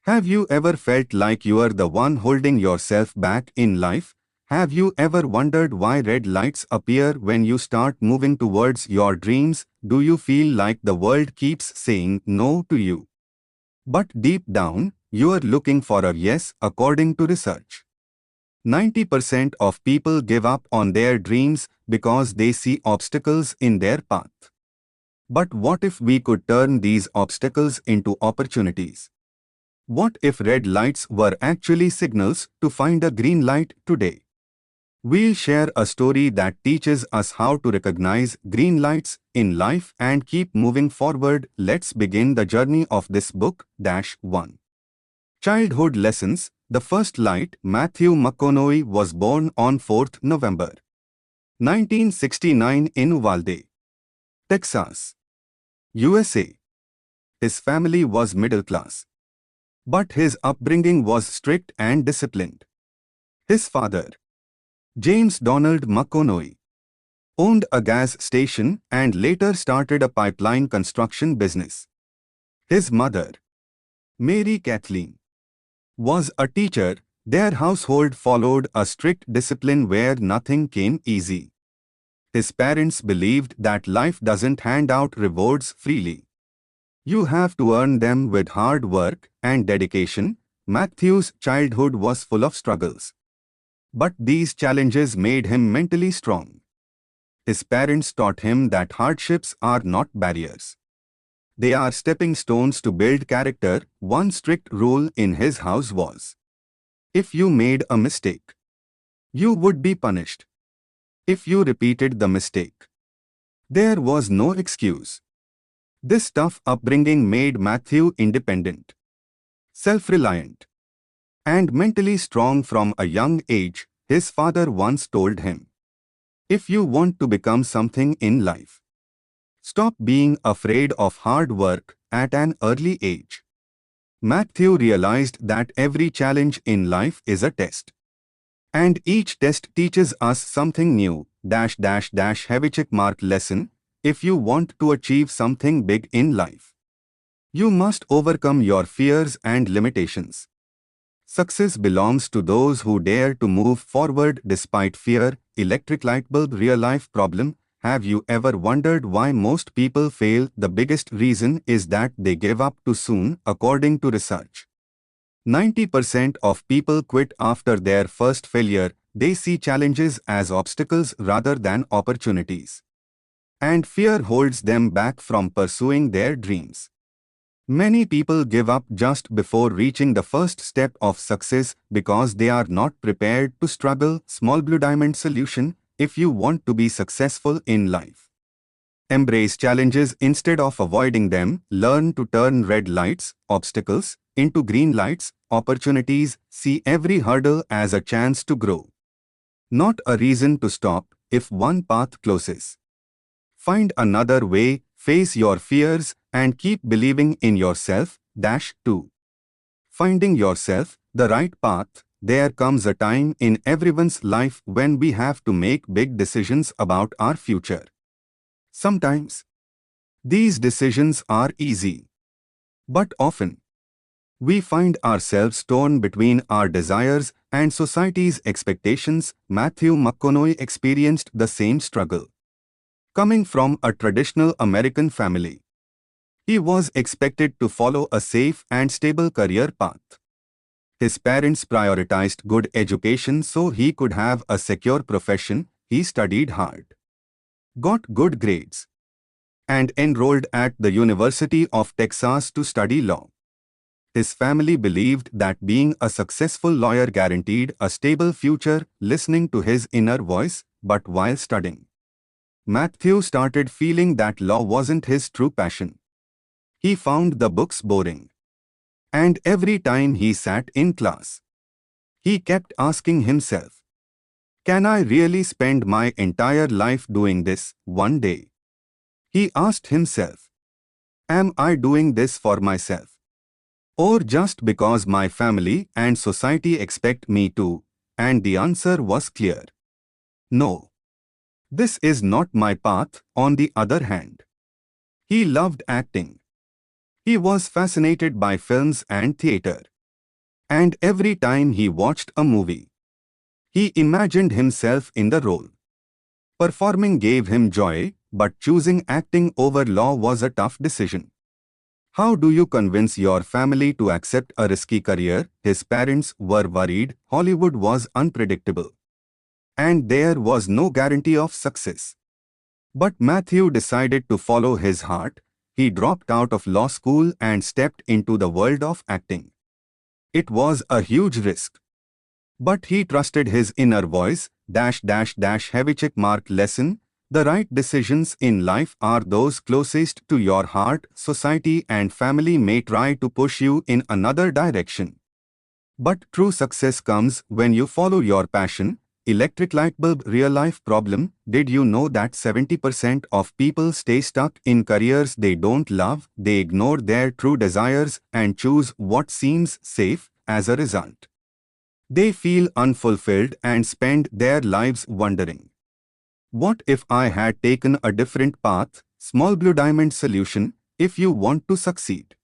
Have you ever felt like you are the one holding yourself back in life? Have you ever wondered why red lights appear when you start moving towards your dreams? Do you feel like the world keeps saying no to you? But deep down, you are looking for a yes according to research. 90% of people give up on their dreams because they see obstacles in their path. But what if we could turn these obstacles into opportunities? What if red lights were actually signals to find a green light today? We'll share a story that teaches us how to recognize green lights in life and keep moving forward. Let's begin the journey of this book. 1. Childhood Lessons. The first light. Matthew McConaughey was born on 4th November 1969 in Uvalde, Texas, USA. His family was middle class, but his upbringing was strict and disciplined. His father, James Donald McConaughey, owned a gas station and later started a pipeline construction business. His mother, Mary Kathleen, was a teacher. Their household followed a strict discipline where nothing came easy. His parents believed that life doesn't hand out rewards freely. You have to earn them with hard work and dedication. Matthew's childhood was full of struggles, but these challenges made him mentally strong. His parents taught him that hardships are not barriers. They are stepping stones to build character. One strict rule in his house was, if you made a mistake, you would be punished. If you repeated the mistake, there was no excuse. This tough upbringing made Matthew independent, self-reliant, and mentally strong from a young age. His father once told him, if you want to become something in life, stop being afraid of hard work at an early age. Matthew realized that every challenge in life is a test, and each test teaches us something new. Heavy check mark lesson. If you want to achieve something big in life, you must overcome your fears and limitations. Success belongs to those who dare to move forward despite fear. Electric light bulb real life problem. Have you ever wondered why most people fail? The biggest reason is that they give up too soon. According to research, 90% of people quit after their first failure. They see challenges as obstacles rather than opportunities, and fear holds them back from pursuing their dreams. Many people give up just before reaching the first step of success because they are not prepared to struggle. Small blue diamond solution. If you want to be successful in life, embrace challenges instead of avoiding them. Learn to turn red lights, obstacles, into green lights, opportunities. See every hurdle as a chance to grow, not a reason to stop. If one path closes, find another way. Face your fears and keep believing in yourself. 2. Finding yourself, the right path. There comes a time in everyone's life when we have to make big decisions about our future. Sometimes, these decisions are easy, but often, we find ourselves torn between our desires and society's expectations. Matthew McConaughey experienced the same struggle. Coming from a traditional American family, he was expected to follow a safe and stable career path. His parents prioritized good education so he could have a secure profession. He studied hard, got good grades, and enrolled at the University of Texas to study law. His family believed that being a successful lawyer guaranteed a stable future. Listening to his inner voice, but while studying, Matthew started feeling that law wasn't his true passion. He found the books boring, and every time he sat in class, he kept asking himself, can I really spend my entire life doing this? One day, he asked himself, am I doing this for myself, or just because my family and society expect me to? And the answer was clear. No. This is not my path. On the other hand, he loved acting. He was fascinated by films and theater. And every time he watched a movie, he imagined himself in the role. Performing gave him joy, but choosing acting over law was a tough decision. How do you convince your family to accept a risky career? His parents were worried. Hollywood was unpredictable, and there was no guarantee of success. But Matthew decided to follow his heart. He dropped out of law school and stepped into the world of acting. It was a huge risk, but he trusted his inner voice. Heavy check mark lesson. The right decisions in life are those closest to your heart. Society and family may try to push you in another direction, but true success comes when you follow your passion. Electric light bulb real life problem. Did you know that 70% of people stay stuck in careers they don't love? They ignore their true desires and choose what seems safe. As a result, they feel unfulfilled and spend their lives wondering, what if I had taken a different path? Small blue diamond solution. If you want to succeed,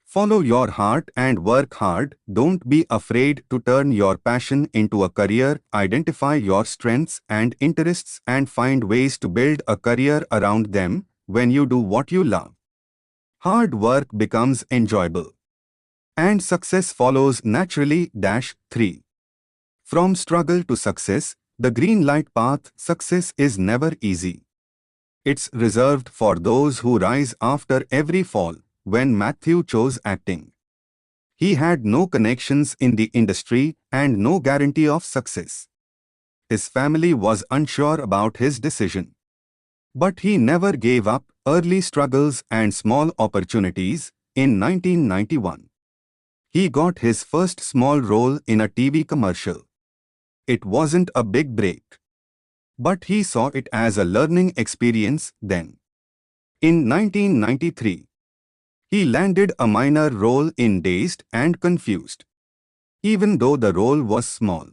follow your heart and work hard. Don't be afraid to turn your passion into a career. Identify your strengths and interests and find ways to build a career around them. When you do what you love, hard work becomes enjoyable, and success follows naturally. 3. From struggle to success, the green light path. Success is never easy. It's reserved for those who rise after every fall. When Matthew chose acting, he had no connections in the industry and no guarantee of success. His family was unsure about his decision, but he never gave up. Early struggles and small opportunities. In 1991, he got his first small role in a TV commercial. It wasn't a big break, but he saw it as a learning experience then. In 1993, he landed a minor role in Dazed and Confused, even though the role was small.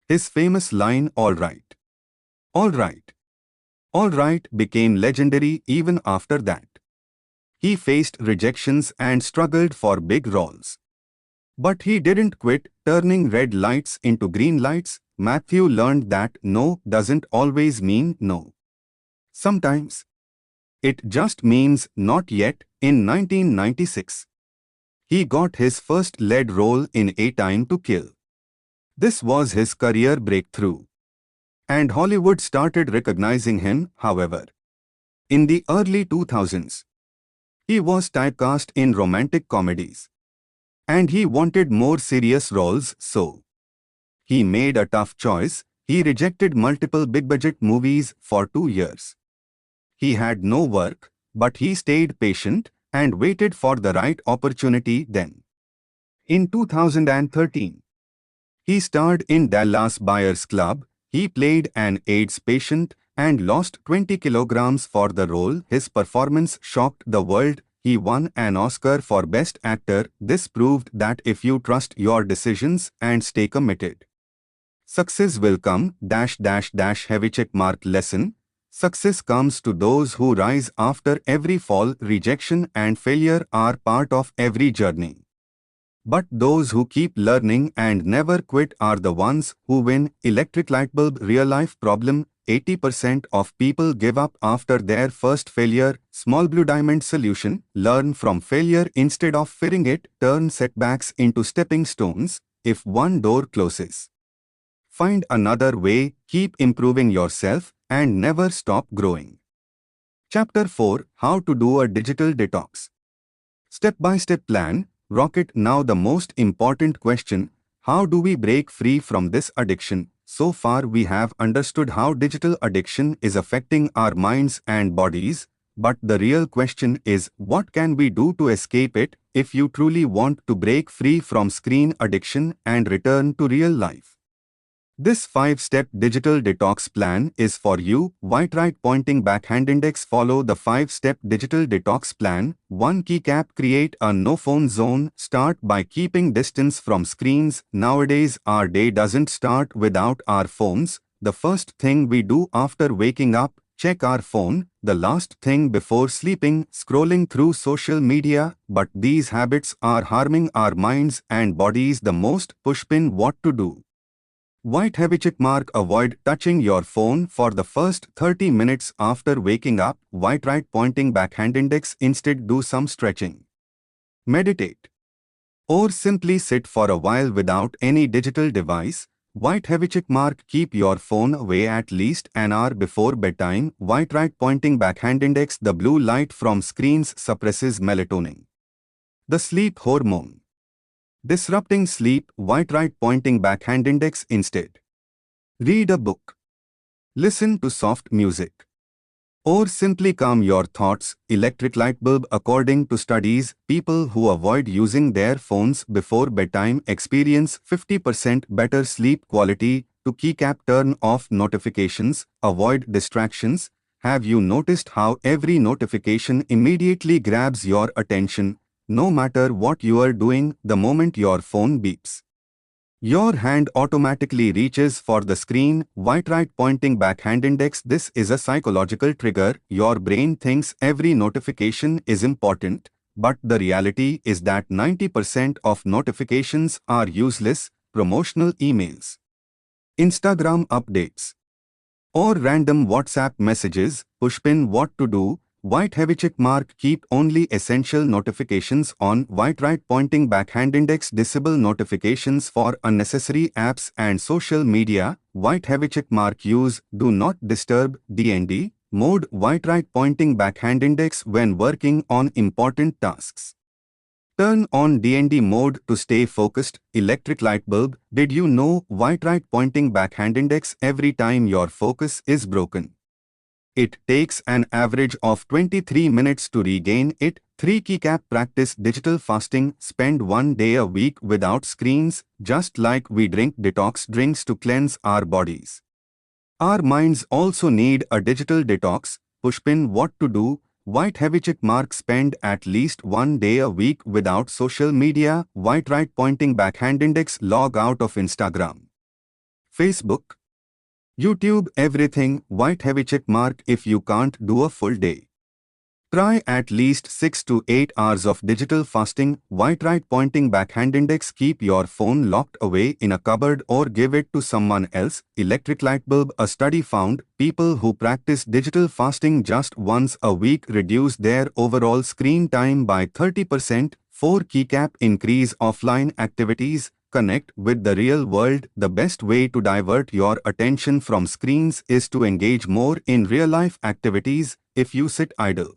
His famous line, "All right, all right, all right," became legendary. Even after that, he faced rejections and struggled for big roles. But he didn't quit. Turning red lights into green lights. Matthew learned that no doesn't always mean no. Sometimes it just means not yet. In 1996, he got his first lead role in A Time to Kill. This was his career breakthrough, and Hollywood started recognizing him. However, in the early 2000s, he was typecast in romantic comedies, and he wanted more serious roles, so he made a tough choice. He rejected multiple big-budget movies for 2 years. He had no work, but he stayed patient and waited for the right opportunity. Then, in 2013, he starred in Dallas Buyers Club. He played an AIDS patient and lost 20 kilograms for the role. His performance shocked the world. He won an Oscar for Best Actor. This proved that if you trust your decisions and stay committed, success will come. Heavy check mark lesson. Success comes to those who rise after every fall. Rejection and failure are part of every journey, but those who keep learning and never quit are the ones who win. Electric light bulb real life problem. 80% of people give up after their first failure. Small blue diamond solution. Learn from failure instead of fearing it. Turn setbacks into stepping stones. If one door closes, find another way. Keep improving yourself and never stop growing. Chapter 4. How to do a digital detox. Step-by-step plan. Rocket. Now the most important question: how do we break free from this addiction? So far we have understood how digital addiction is affecting our minds and bodies, but the real question is, what can we do to escape it? If you truly want to break free from screen addiction and return to real life, this 5-step digital detox plan is for you. White right pointing backhand index. Follow the 5-step digital detox plan. 1. Keycap. Create a no-phone zone. Start by keeping distance from screens. Nowadays, our day doesn't start without our phones. The first thing we do after waking up, check our phone, the last thing before sleeping, scrolling through social media, but these habits are harming our minds and bodies the most. Pushpin, what to do? White heavy check mark. Avoid touching your phone for the first 30 minutes after waking up. White right pointing backhand index. Instead, do some stretching. Meditate. Or simply sit for a while without any digital device. White heavy check mark. Keep your phone away at least an hour before bedtime. White right pointing backhand index. The blue light from screens suppresses melatonin, the sleep hormone, disrupting sleep. White right pointing backhand index. Instead, read a book, listen to soft music, or simply calm your thoughts. Electric light bulb. According to studies, people who avoid using their phones before bedtime experience 50% better sleep quality. To keycap, turn off notifications, avoid distractions. Have you noticed how every notification immediately grabs your attention? No matter what you are doing, the moment your phone beeps, your hand automatically reaches for the screen. White right pointing backhand index. This is a psychological trigger. Your brain thinks every notification is important, but the reality is that 90% of notifications are useless. Promotional emails, Instagram updates, or random WhatsApp messages. Pushpin, what to do? White heavy check mark. Keep only essential notifications on. White right pointing backhand index. Disable notifications for unnecessary apps and social media. White heavy check mark. Use do not disturb (DND) mode. White right pointing backhand index when working on important tasks. Turn on DND mode to stay focused. Electric light bulb. Did you know white right pointing backhand index? Every time your focus is broken, it takes an average of 23 minutes to regain it. 3 keycap. Practice digital fasting. Spend 1 day a week without screens. Just like we drink detox drinks to cleanse our bodies, our minds also need a digital detox. Pushpin, what to do? White heavy check mark. Spend at least 1 day a week without social media. White right pointing backhand index. Log out of Instagram, Facebook, YouTube, everything. White heavy check mark. If you can't do a full day, try at least 6 to 8 hours of digital fasting. White right pointing backhand index. Keep your phone locked away in a cupboard or give it to someone else. Electric light bulb. A study found people who practice digital fasting just once a week reduce their overall screen time by 30%. 4 keycap. Increase offline activities. Connect with the real world. The best way to divert your attention from screens is to engage more in real-life activities. If you sit idle,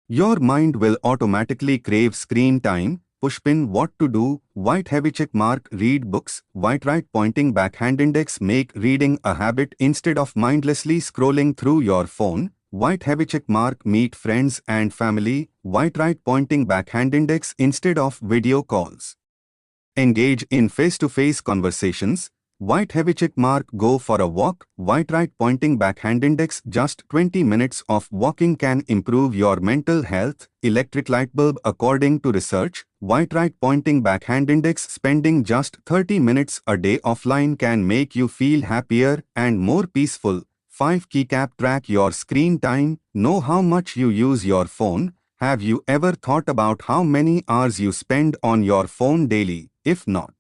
your mind will automatically crave screen time. Pushpin, what to do? White heavy check mark. Read books. White right pointing backhand index. Make reading a habit instead of mindlessly scrolling through your phone. White heavy check mark. Meet friends and family. White right pointing backhand index instead of video calls. Engage in face-to-face conversations. White heavy check mark. Go for a walk. White right pointing backhand index. Just 20 minutes of walking can improve your mental health. Electric light bulb. According to research, white right pointing backhand index. Spending just 30 minutes a day offline can make you feel happier and more peaceful. 5 keycap. Track your screen time. Know how much you use your phone. Have you ever thought about how many hours you spend on your phone daily? If not,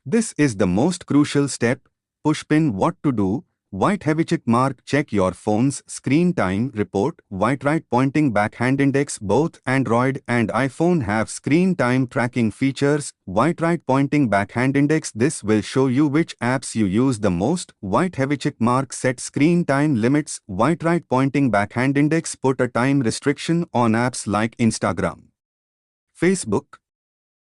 this is the most crucial step. Pushpin, what to do? White heavy check mark. Check your phone's screen time report. White right pointing backhand index. Both Android and iPhone have screen time tracking features. White right pointing backhand index. This will show you which apps you use the most. White heavy check mark. Set screen time limits. White right pointing backhand index. Put a time restriction on apps like Instagram, Facebook,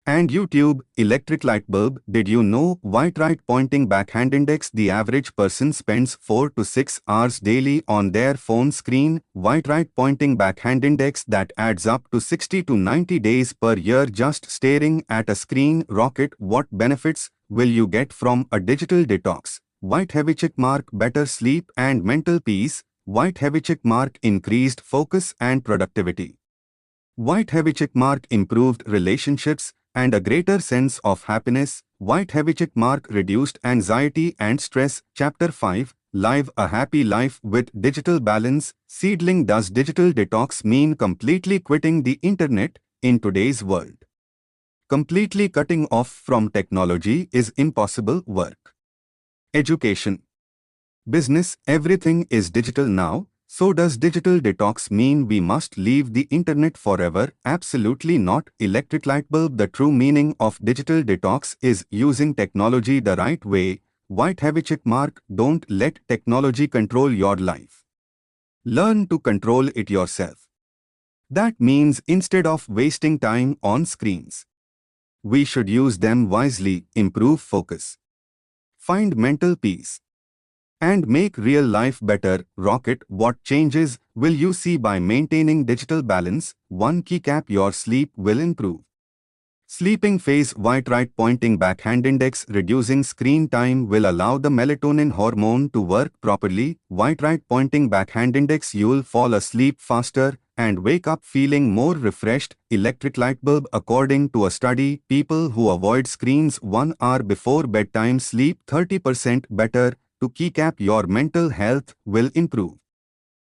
and YouTube. Electric light bulb. Did you know white right pointing backhand index? The average person spends 4 to 6 hours daily on their phone screen. White right pointing backhand index. That adds up to 60 to 90 days per year just staring at a screen. Rocket. What benefits will you get from a digital detox? White heavy check mark. Better sleep and mental peace. White heavy check mark. Increased focus and productivity. White heavy check mark. Improved relationships and a greater sense of happiness. White heavy check mark. Reduced anxiety and stress. Chapter 5. live a happy life with digital balance. Seedling, does digital detox mean completely quitting the internet in today's world? Completely cutting off from technology is impossible. Work, education, business, everything is digital now. So does digital detox mean we must leave the internet forever? Absolutely not. Electric light bulb. The true meaning of digital detox is using technology the right way. White heavy check mark. Don't let technology control your life. Learn to control it yourself. That means instead of wasting time on screens, we should use them wisely, improve focus, find mental peace, and make real life better. Rocket, what changes will you see by maintaining digital balance? 1. Keycap, your sleep will improve. Sleeping phase. White right pointing backhand index. Reducing screen time will allow the melatonin hormone to work properly. White right pointing backhand index. You'll fall asleep faster and wake up feeling more refreshed. Electric light bulb. According to a study, people who avoid screens 1 hour before bedtime sleep 30% better. To keycap, your mental health will improve.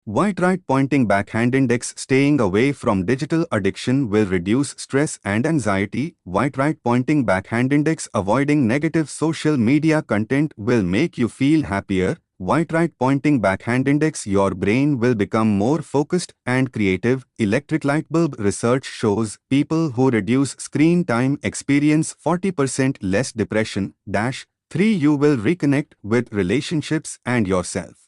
White right pointing backhand index. Staying away from digital addiction will reduce stress and anxiety. White right pointing backhand index. Avoiding negative social media content will make you feel happier. White right pointing backhand index. Your brain will become more focused and creative. Electric light bulb. Research shows people who reduce screen time experience 40% less depression. 3. You will reconnect with relationships and yourself.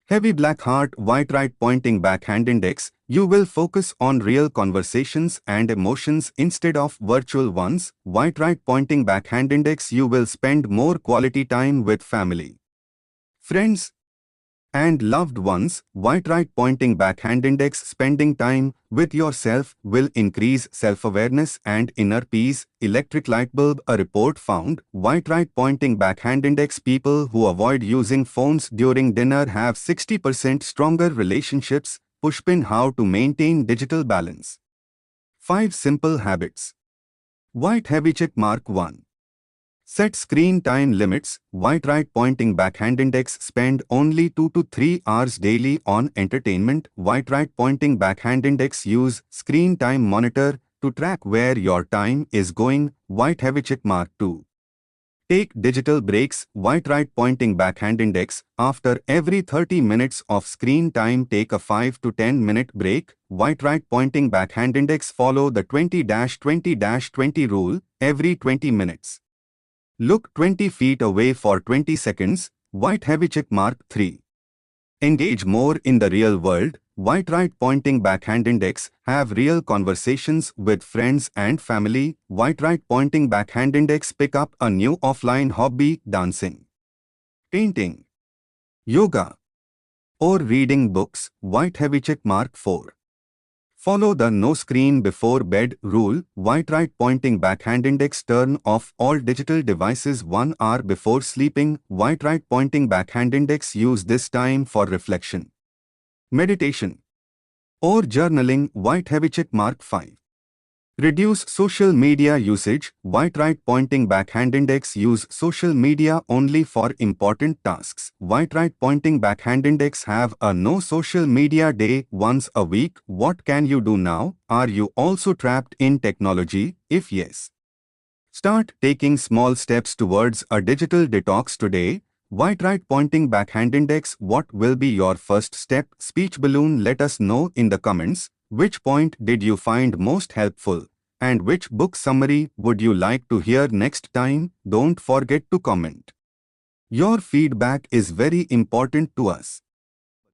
Heavy black heart. White right pointing backhand index. You will focus on real conversations and emotions instead of virtual ones. White right pointing backhand index. You will spend more quality time with family, friends, and loved ones. White right pointing backhand index. Spending time with yourself will increase self-awareness and inner peace. Electric light bulb. A report found white right pointing backhand index. People who avoid using phones during dinner have 60% stronger relationships. Pushpin, how to maintain digital balance. 5 simple habits. White heavy check mark. 1. Set screen time limits. White right pointing backhand index. Spend only 2 to 3 hours daily on entertainment. White right pointing backhand index. Use screen time monitor to track where your time is going. White heavy check mark. 2. Take digital breaks. White right pointing backhand index. After every 30 minutes of screen time, take a 5 to 10 minute break. White right pointing backhand index. Follow the 20-20-20 rule. Every 20 minutes, look 20 feet away for 20 seconds. White heavy check mark. 3. Engage more in the real world. White right pointing backhand index. Have real conversations with friends and family. White right pointing backhand index. Pick up a new offline hobby, dancing, painting, yoga, or reading books. White heavy check mark. 4. Follow the no screen before bed rule. White right pointing backhand index. Turn off all digital devices 1 hour before sleeping. White right pointing backhand index. Use this time for reflection, meditation, or journaling. White heavy check mark. 5. Reduce social media usage. White right pointing backhand index. Use social media only for important tasks. White right pointing backhand index. Have a no social media day once a week. What can you do now? Are you also trapped in technology? If yes, start taking small steps towards a digital detox today. White right pointing backhand index. What will be your first step? Speech balloon. Let us know in the comments. Which point did you find most helpful? And which book summary would you like to hear next time? Don't forget to comment. Your feedback is very important to us.